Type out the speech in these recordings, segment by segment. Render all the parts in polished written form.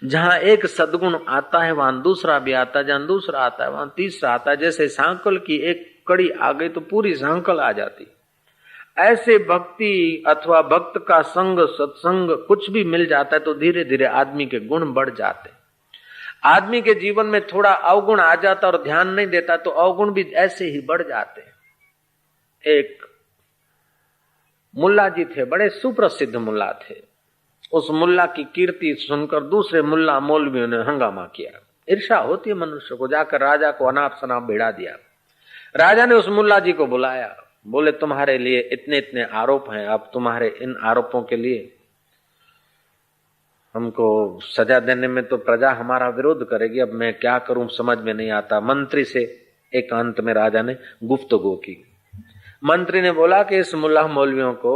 जहां एक सद्गुण आता है वहां दूसरा भी आता है, जहां दूसरा आता है वहां तीसरा आता है। जैसे सांकल की एक कड़ी आ गई तो पूरी सांकल आ जाती। ऐसे भक्ति अथवा भक्त का संग, सत्संग कुछ भी मिल जाता है तो धीरे धीरे आदमी के गुण बढ़ जाते। आदमी के जीवन में थोड़ा अवगुण आ जाता और ध्यान नहीं देता तो अवगुण भी ऐसे ही बढ़ जाते। एक मुल्ला जी थे, बड़े सुप्रसिद्ध मुल्ला थे। उस मुल्ला की कीर्ति सुनकर दूसरे मुल्ला मौलवियों ने हंगामा किया। ईर्ष्या होती है मनुष्य को। जाकर राजा को अनाप शनाप भिड़ा दिया। राजा ने उस मुल्ला जी को बुलाया, बोले तुम्हारे लिए इतने इतने आरोप हैं, अब तुम्हारे इन आरोपों के लिए हमको सजा देने में तो प्रजा हमारा विरोध करेगी, अब मैं क्या करूं समझ में नहीं आता। मंत्री से एकांत में राजा ने गुफ्तगू की। मंत्री ने बोला कि इस मुल्ला मौलवियों को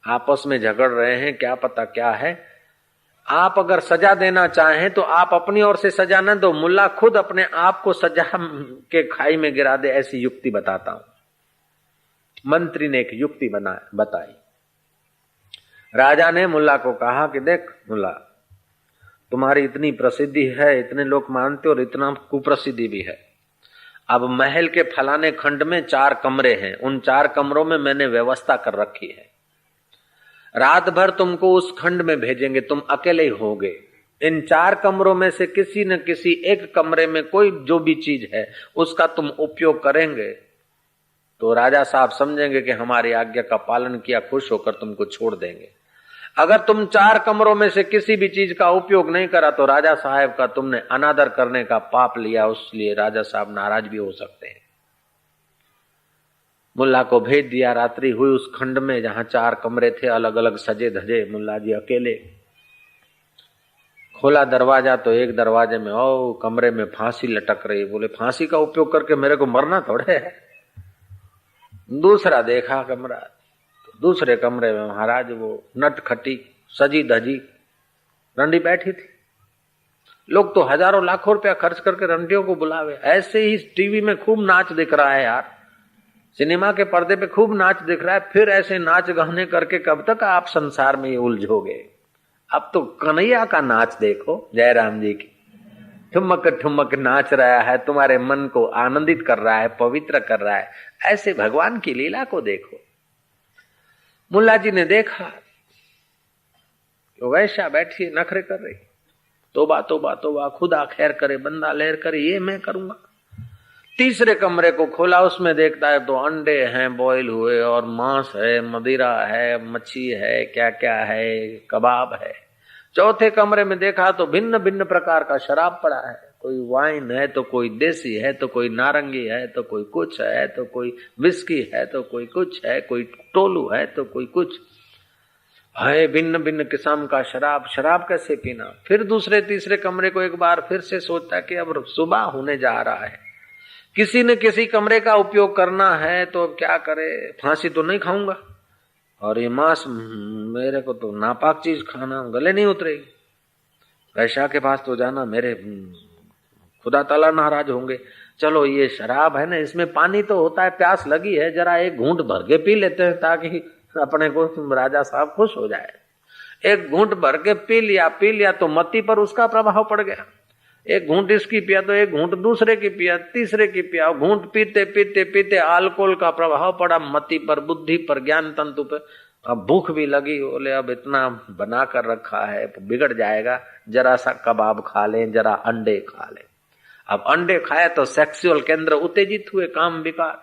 आपस में झगड़ रहे हैं, क्या पता क्या है, आप अगर सजा देना चाहें तो आप अपनी ओर से सजा न दो, मुल्ला खुद अपने आप को सजा के खाई में गिरा दे, ऐसी युक्ति बताता हूं। मंत्री ने एक युक्ति बताई। राजा ने मुल्ला को कहा कि देख मुल्ला, तुम्हारी इतनी प्रसिद्धि है, इतने लोग मानते और इतना कुप्रसिद्धि भी है। अब महल के फलाने खंड में 4 कमरे हैं, उन 4 कमरों में मैंने व्यवस्था कर रखी है। रात भर तुमको उस खंड में भेजेंगे, तुम अकेले ही होगे। इन 4 कमरों में से किसी न किसी एक कमरे में कोई जो भी चीज है उसका तुम उपयोग करेंगे तो राजा साहब समझेंगे कि हमारी आज्ञा का पालन किया, खुश होकर तुमको छोड़ देंगे। अगर तुम 4 कमरों में से किसी भी चीज का उपयोग नहीं करा तो राजा साहब का तुमने अनादर करने का पाप लिया, उसलिए राजा साहब नाराज भी हो सकते हैं। मुल्ला को भेज दिया। रात्रि हुई उस खंड में जहां 4 कमरे थे, अलग अलग सजे धजे, मुल्ला जी अकेले। खोला दरवाजा तो एक दरवाजे में ओ कमरे में फांसी लटक रही। बोले फांसी का उपयोग करके मेरे को मरना थोड़े है। दूसरा देखा कमरा, तो दूसरे कमरे में महाराज वो नटखटी सजी धजी रंडी बैठी थी। लोग तो हजारों लाखों रुपया खर्च करके रंडियों को बुलावे। ऐसे ही टीवी में खूब नाच दिख रहा है यार, सिनेमा के पर्दे पे खूब नाच दिख रहा है, फिर ऐसे नाच गाने करके कब तक आप संसार में उलझोगे। अब तो कन्हैया का नाच देखो, जयराम जी की ठुमक ठुमक नाच रहा है, तुम्हारे मन को आनंदित कर रहा है, पवित्र कर रहा है। ऐसे भगवान की लीला को देखो। मुल्ला जी ने देखा तो वैश्या बैठी नखरे कर रही। तोबा तोबा तोबा, खुदा खैर करे बंदा लहर करे, ये मैं करूंगा। तीसरे कमरे को खोला, उसमें देखता है तो अंडे हैं बॉयल हुए और मांस है, मदिरा है, मच्छी है, क्या क्या है, कबाब है। चौथे कमरे में देखा तो भिन्न भिन्न प्रकार का शराब पड़ा है। कोई वाइन है तो कोई देसी है तो कोई नारंगी है तो कोई कुछ है तो कोई विस्की है तो कोई कुछ है, कोई टोलू है तो कोई कुछ है, भिन्न भिन्न किस्म का शराब। शराब कैसे पीना। फिर दूसरे तीसरे कमरे को एक बार फिर से सोचता कि अब सुबह होने जा रहा है, किसी न किसी कमरे का उपयोग करना है तो अब क्या करे। फांसी तो नहीं खाऊंगा और ये मांस मेरे को तो नापाक चीज खाना गले नहीं उतरेगी। वैश्या के पास तो जाना, मेरे खुदा ताला नाराज होंगे। चलो ये शराब है ना, इसमें पानी तो होता है, प्यास लगी है, जरा एक घूंट भर के पी लेते हैं ताकि अपने को राजा साहब खुश हो जाए। एक घूंट भर के पी लिया तो मती पर उसका प्रभाव पड़ गया। एक घूंट इसकी पिया तो एक घूंट दूसरे की पिया, तीसरे की पिया। घूंट पीते पीते पीते अल्कोहल का प्रभाव पड़ा मति पर, बुद्धि पर, ज्ञान तंतु पर। अब भूख भी लगी, बोले अब इतना बना कर रखा है बिगड़ जाएगा, जरा सा कबाब खा लें, जरा अंडे खा लें। अब अंडे खाए तो सेक्सुअल केंद्र उत्तेजित हुए, काम विकार।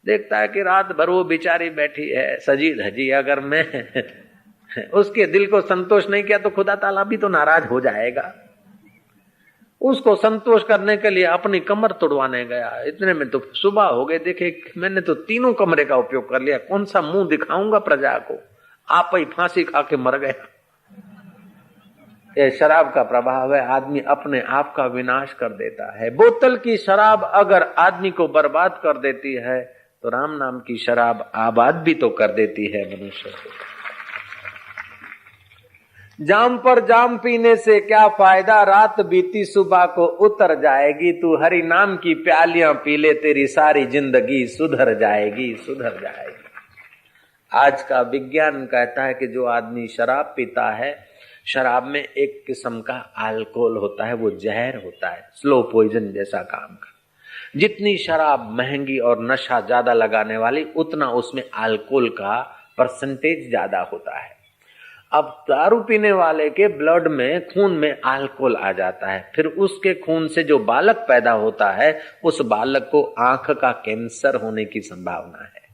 देखता है कि रात भर वो बेचारी बैठी है सजी धजी, अगर मैं उसके दिल को संतोष नहीं किया तो खुदा ताला भी तो नाराज हो जाएगा। उसको संतोष करने के लिए अपनी कमर तोड़वाने गया। इतने में तो सुबह हो गए। देखे मैंने तो 3 कमरे का उपयोग कर लिया, कौन सा मुंह दिखाऊंगा प्रजा को। आप ही फांसी खा के मर गया। ये शराब का प्रभाव है, आदमी अपने आप का विनाश कर देता है। बोतल की शराब अगर आदमी को बर्बाद कर देती है तो राम नाम की शराब आबाद भी तो कर देती है मनुष्य को। जाम पर जाम पीने से क्या फायदा, रात बीती सुबह को उतर जाएगी। तू हरि नाम की प्यालियां पी ले, तेरी सारी जिंदगी सुधर जाएगी, सुधर जाएगी। आज का विज्ञान कहता है कि जो आदमी शराब पीता है शराब में एक किस्म का अल्कोहल होता है, वो जहर होता है, स्लो पॉइजन जैसा काम का। जितनी शराब महंगी और नशा ज्यादा लगाने वाली, उतना उसमें अल्कोहल का परसेंटेज ज्यादा होता है। अब दारू पीने वाले के ब्लड में, खून में अल्कोहल आ जाता है, फिर उसके खून से जो बालक पैदा होता है, उस बालक को आंख का कैंसर होने की संभावना है।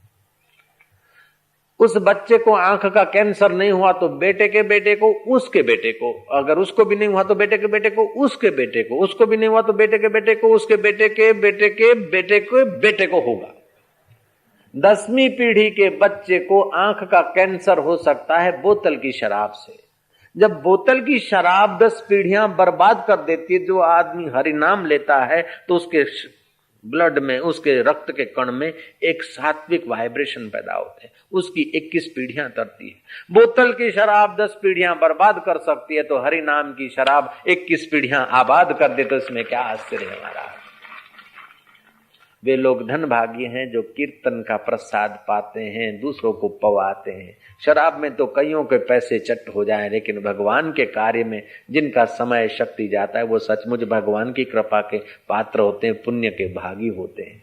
उस बच्चे को आंख का कैंसर नहीं हुआ तो बेटे के बेटे को, उसके बेटे को, अगर उसको भी नहीं हुआ तो बेटे के बेटे को, उसके बेटे को, उसको भी नहीं हुआ तो बेटे के बेटे को, उसके बेटे के बेटे के बेटे के बेटे को होगा। 10वीं पीढ़ी के बच्चे को आंख का कैंसर हो सकता है बोतल की शराब से। जब बोतल की शराब 10 पीढ़ियां बर्बाद कर देती है, जो आदमी हरि नाम लेता है तो उसके ब्लड में, उसके रक्त के कण में एक सात्विक वाइब्रेशन पैदा होते हैं, उसकी 21 पीढ़ियां तरती है। बोतल की शराब 10 पीढ़ियां बर्बाद कर सकती है, तो हरि नाम की शराब 21 पीढ़ियां आबाद कर दे, तो इसमें क्या आश्चर्य है हमारा। वे लोग धनभागी हैं जो कीर्तन का प्रसाद पाते हैं, दूसरों को पवाते हैं। शराब में तो कईयों के पैसे चट हो जाएं, लेकिन भगवान के कार्य में जिनका समय शक्ति जाता है, वो सचमुच भगवान की कृपा के पात्र होते हैं, पुण्य के भागी होते हैं।